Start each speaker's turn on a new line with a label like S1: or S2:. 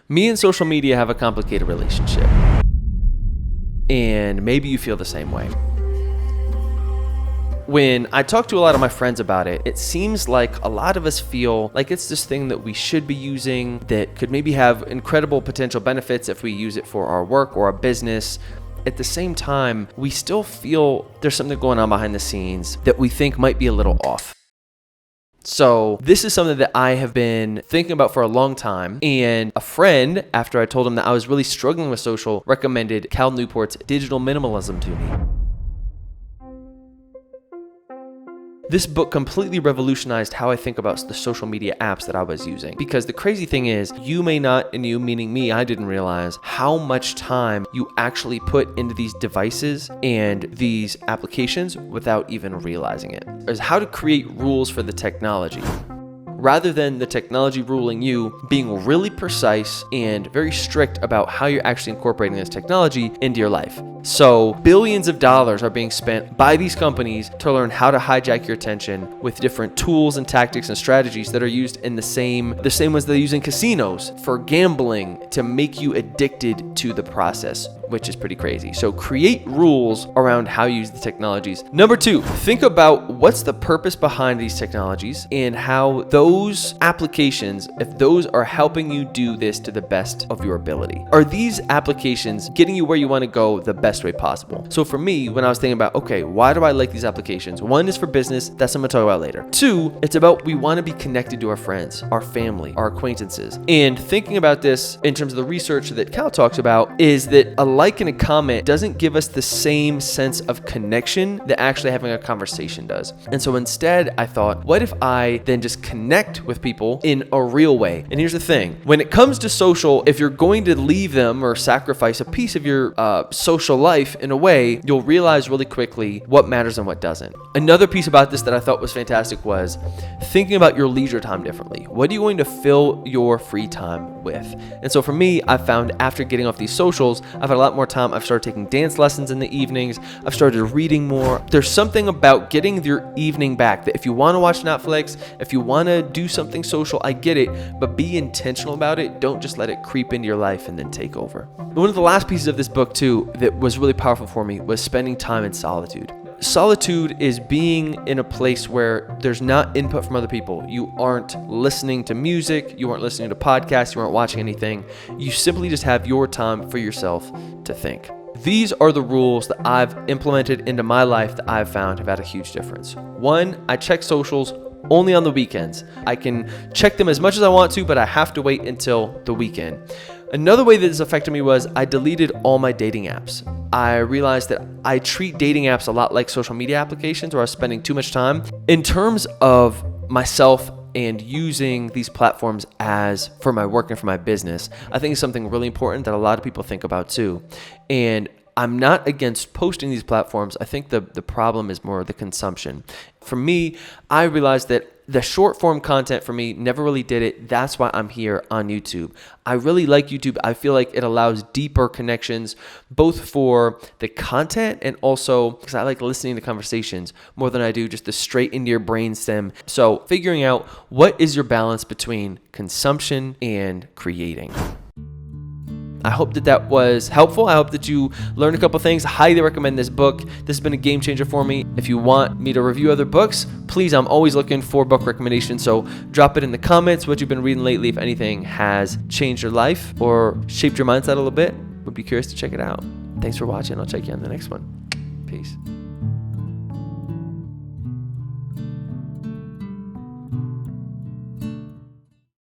S1: Me and social media have a complicated relationship, and maybe you feel the same way. When I talk to a lot of my friends about it, it seems like a lot of us feel like it's this thing that we should be using that could maybe have incredible potential benefits if we use it for our work or our business. At the same time, we still feel there's something going on behind the scenes that we think might be a little off. So this is something that I have been thinking about for a long time, and a friend, after I told him that I was really struggling with social, recommended Cal Newport's Digital Minimalism to me. This book completely revolutionized how I think about the social media apps that I was using. Because the crazy thing is, you may not, and you meaning me, I didn't realize how much time you actually put into these devices and these applications without even realizing it. Is how to create rules for the technology, rather than the technology ruling you, being really precise and very strict about how you're actually incorporating this technology into your life. So billions of dollars are being spent by these companies to learn how to hijack your attention with different tools and tactics and strategies that are used in the same ones they use in casinos for gambling to make you addicted to the process, which is pretty crazy. So create rules around how you use the technologies. Number 2, think about what's the purpose behind these technologies and how those applications, if those are helping you do this to the best of your ability. Are these applications getting you where you want to go the best way possible? So for me, when I was thinking about, okay, why do I like these applications? 1 is for business. That's what I'm going to talk about later. 2, it's about we want to be connected to our friends, our family, our acquaintances. And thinking about this in terms of the research that Cal talks about is that a like and a comment doesn't give us the same sense of connection that actually having a conversation does. And so instead, I thought, what if I then just connect with people in a real way? And here's the thing. When it comes to social, if you're going to leave them or sacrifice a piece of your social life in a way, you'll realize really quickly what matters and what doesn't. Another piece about this that I thought was fantastic was thinking about your leisure time differently. What are you going to fill your free time with? And so for me, I found after getting off these socials, I've had a lot more time. I've started taking dance lessons in the evenings. I've started reading more. There's something about getting your evening back that if you want to watch Netflix, if you want to do something social, I get it, but be intentional about it. Don't just let it creep into your life and then take over. One of the last pieces of this book too that was really powerful for me was spending time in solitude. Solitude is being in a place where there's not input from other people. You aren't listening to music, you aren't listening to podcasts, you aren't watching anything. You simply just have your time for yourself to think. These are the rules that I've implemented into my life that I've found have had a huge difference. 1, I check socials only on the weekends. I can check them as much as I want to, but I have to wait until the weekend. Another way that this affected me was I deleted all my dating apps. I realized that I treat dating apps a lot like social media applications where I was spending too much time. In terms of myself and using these platforms as for my work and for my business, I think it's something really important that a lot of people think about too. And I'm not against posting these platforms. I think the problem is more the consumption. For me, I realized that the short form content for me never really did it. That's why I'm here on YouTube. I really like YouTube. I feel like it allows deeper connections, both for the content and also because I like listening to conversations more than I do just the straight into your brainstem. So figuring out what is your balance between consumption and creating. I hope that was helpful. I hope that you learned a couple things. I highly recommend this book. This has been a game changer for me. If you want me to review other books, please, I'm always looking for book recommendations. So drop it in the comments what you've been reading lately. If anything has changed your life or shaped your mindset a little bit, would be curious to check it out. Thanks for watching. I'll check you on the next one. Peace.